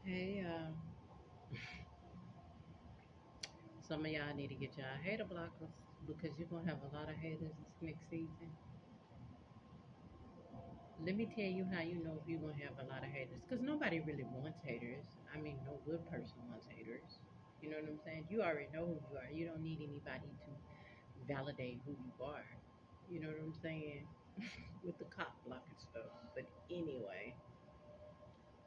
Hey, some of y'all need to get y'all hater blockers because you're gonna have a lot of haters this next season. Let me tell you how you know if you're gonna have a lot of haters. Because nobody really wants haters. I mean, no good person wants haters. You know what I'm saying? You already know who you are. You don't need anybody to validate who you are. You know what I'm saying? With the cop blocking stuff. But anyway,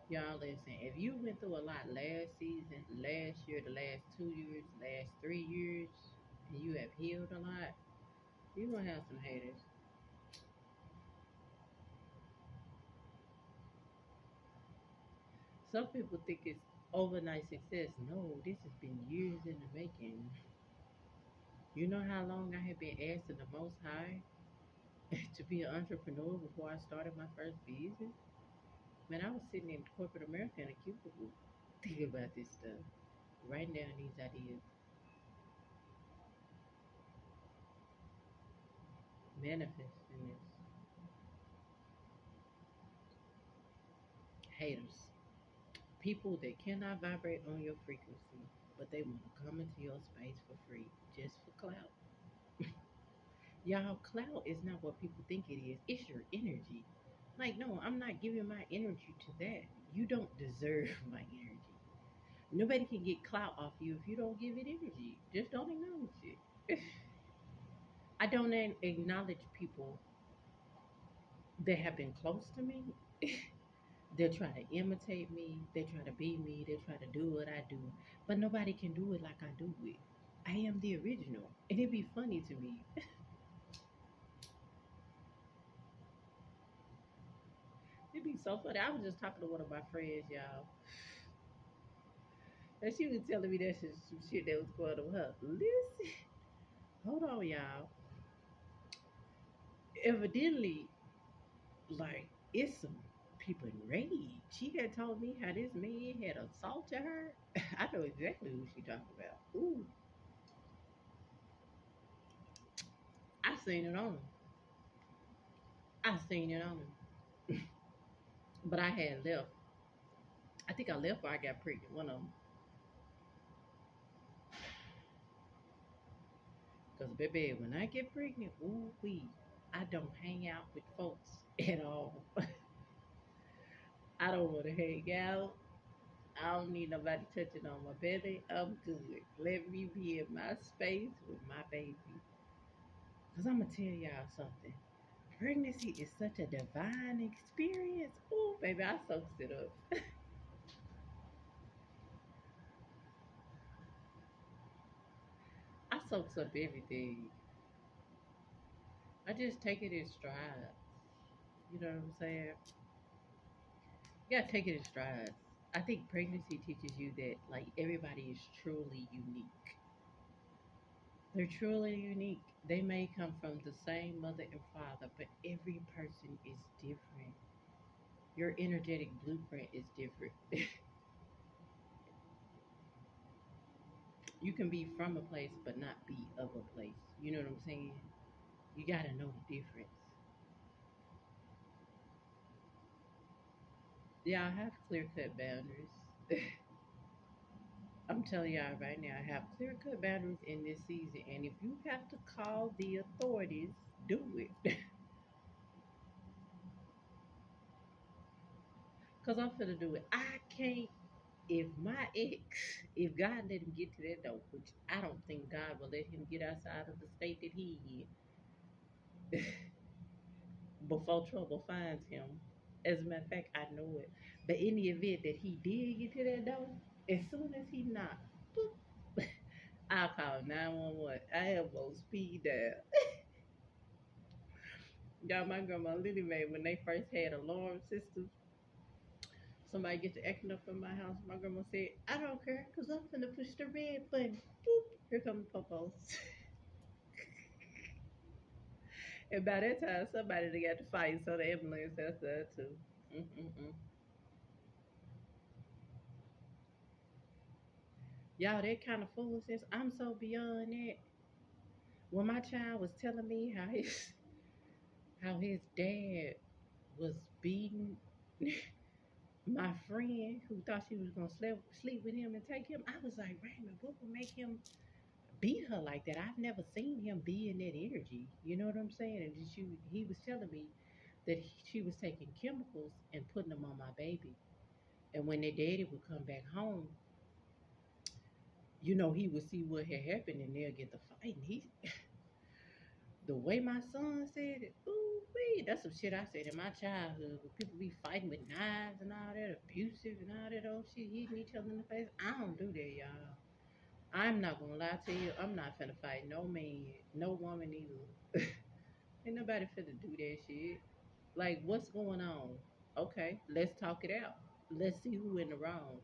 y'all listen. If you went through a lot last season, last year, the last 2 years, last 3 years, and you have healed a lot, you're gonna have some haters. Some people think it's overnight success. No, this has been years in the making. You know how long I have been asking the Most High to be an entrepreneur before I started my first business? Man, I was sitting in corporate America in a cubicle thinking about this stuff, writing down these ideas, manifesting this. Haters. People that cannot vibrate on your frequency, but they want to come into your space for free just for clout. Y'all, clout is not what people think it is. It's your energy. Like, no, I'm not giving my energy to that. You don't deserve my energy. Nobody can get clout off you if you don't give it energy. Just don't acknowledge it. I don't acknowledge people that have been close to me. They try to imitate me. They try to be me. They try to do what I do. But nobody can do it like I do it. I am the original. And it'd be funny to me. It'd be so funny. I was just talking to one of my friends, y'all. And she was telling me that some shit that was going on with her. Listen, hold on, y'all. Evidently, like, it's some people in rage. She had told me how this man had assaulted her. I know exactly who she talking about. Ooh, I seen it on him. I seen it on him. But I had left. I think I left or I got pregnant. One of them. Because, baby, when I get pregnant, ooh, wee, I don't hang out with folks at all. I don't want to hang out. I don't need nobody touching on my belly. I'm good. Let me be in my space with my baby. Because I'm going to tell y'all something. Pregnancy is such a divine experience. Oh, baby, I soaked it up. I soaks up everything. I just take it in stride. You know what I'm saying? You gotta take it in stride. I think pregnancy teaches you that like everybody is truly unique. They're truly unique. They may come from the same mother and father, but every person is different. Your energetic blueprint is different. You can be from a place but not be of a place. You know what I'm saying? You gotta know the difference. Yeah, I have clear cut boundaries. I'm telling y'all right now, I have clear cut boundaries in this season. And if you have to call the authorities, do it. Because I'm finna do it. I can't, if my ex, if God let him get to that though, which I don't think God will let him get outside of the state that he in before trouble finds him. As a matter of fact, I know it. But in the event that he did get to that door, as soon as he knocked, boop, I'll call 911. I am on speed dial. Y'all, my grandma Lily made when they first had alarm systems. Somebody gets to acting up in my house. My grandma said, I don't care because I'm going to push the red button. Boop, here come the popos. And by that time, somebody done got to fight, so the ambulance has to too. Mm-mm-mm. Y'all, that kind of foolishness, I'm so beyond that. When my child was telling me how his dad was beating My friend who thought she was gonna sleep with him and take him, I was like, Raymond, what would make him beat her like that? I've never seen him be in that energy. You know what I'm saying? And he was telling me that she was taking chemicals and putting them on my baby. And when their daddy would come back home, he would see what had happened and they'll get the fight. And the way my son said it, ooh wee, that's some shit I said in my childhood where people be fighting with knives and all that, abusive and all that old shit, hitting each other in the face. I don't do that, y'all. I'm not gonna lie to you. I'm not finna fight no man, no woman either. Ain't nobody finna do that shit. Like, what's going on? Okay, let's talk it out. Let's see who in the wrong.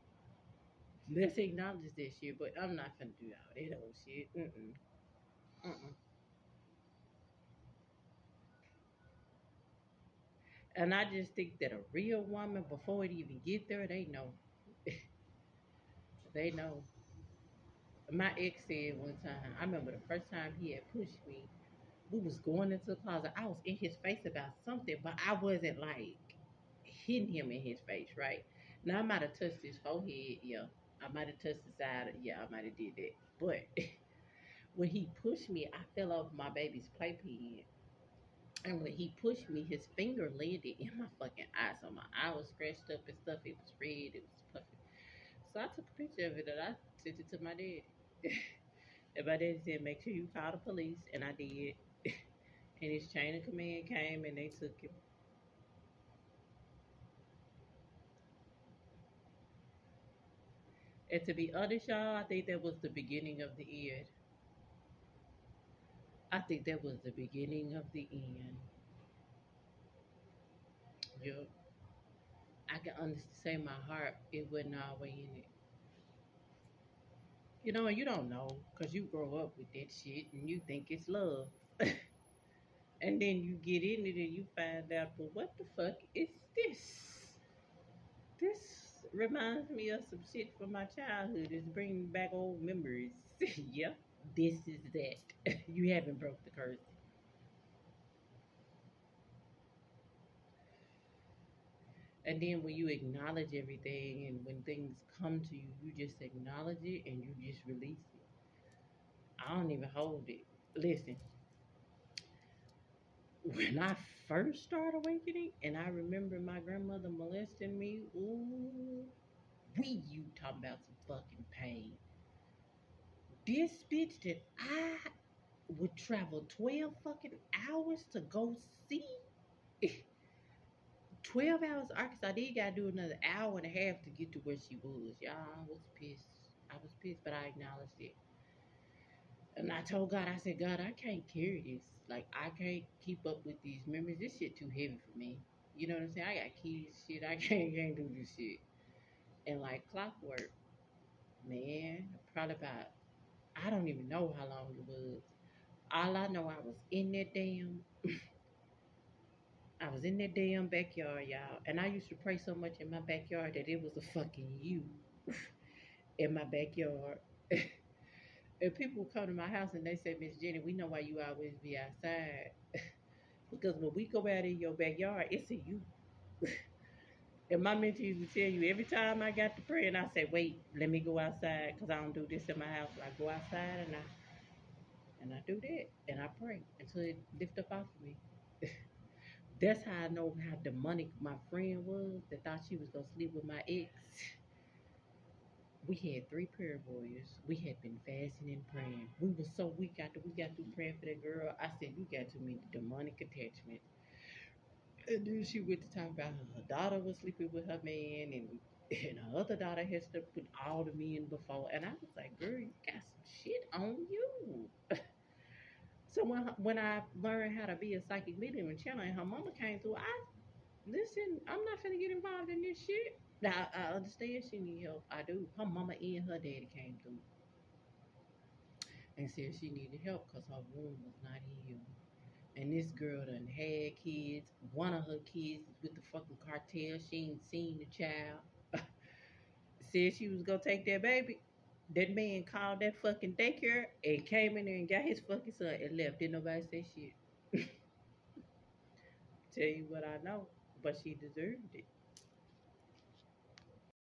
Let's acknowledge that shit. But I'm not finna do all that old shit. Mm-mm. Mm-mm. And I just think that a real woman, before it even get there, they know. They know. My ex said one time, I remember the first time he had pushed me, we was going into the closet. I was in his face about something, but I wasn't like hitting him in his face, right? Now I might have touched his forehead, yeah. I might have touched the side, yeah, I might have did that. But when he pushed me, I fell off my baby's playpen. And when he pushed me, his finger landed in my fucking eye. So my eye was scratched up and stuff. It was red. It was puffy. So I took a picture of it and I sent it to my dad. And my dad said, make sure you call the police. And I did. And his chain of command came and they took him. And to be honest, y'all, I think that was the beginning of the end. I think that was the beginning of the end. Yup. I can honestly say my heart, it wasn't all the way in it. And you don't know because you grow up with that shit and you think it's love. And then you get in it and you find out, but what the fuck is this? This reminds me of some shit from my childhood. It's bringing back old memories. Yep, this is that. You haven't broke the curse. And then when you acknowledge everything and when things come to you, you just acknowledge it and you just release it. I don't even hold it. Listen, when I first started awakening and I remember my grandmother molesting me, ooh, you talking about some fucking pain. This bitch that I would travel 12 fucking hours to go see. 12 hours to Arkansas. Then you gotta do another hour and a half to get to where she was. Y'all, I was pissed. I was pissed, but I acknowledged it. And I told God, I said, God, I can't carry this. Like, I can't keep up with these memories. This shit too heavy for me. You know what I'm saying? I got kids, shit. I can't do this shit. And like clockwork, man, probably about, I don't even know how long it was. All I know, I was in that damn backyard, y'all. And I used to pray so much in my backyard that it was a fucking you in my backyard. And people would come to my house and they say, Miss Jenny, we know why you always be outside. Because when we go out in your backyard, it's a you. And my mentees would tell you every time I got to pray and I say, wait, let me go outside because I don't do this in my house. I go outside and I do that and I pray until it lift up off of me. That's how I know how demonic my friend was that thought she was gonna sleep with my ex. We had three prayer warriors. We had been fasting and praying. We were so weak after we got through praying for that girl. I said, you got too many demonic attachment. And then she went to talk about her daughter was sleeping with her man and her other daughter had slept with all the men before. And I was like, girl, you got some shit on you. So when I learned how to be a psychic medium and channel and her mama came through, I listen, I'm not finna get involved in this shit. Now I understand she need help. I do. Her mama and her daddy came through and said she needed help because her womb was not healed. And this girl done had kids. One of her kids is with the fucking cartel. She ain't seen the child. Said she was gonna take that baby. That man called that fucking daycare and came in there and got his fucking son and left. Didn't nobody say shit. Tell you what I know, but she deserved it.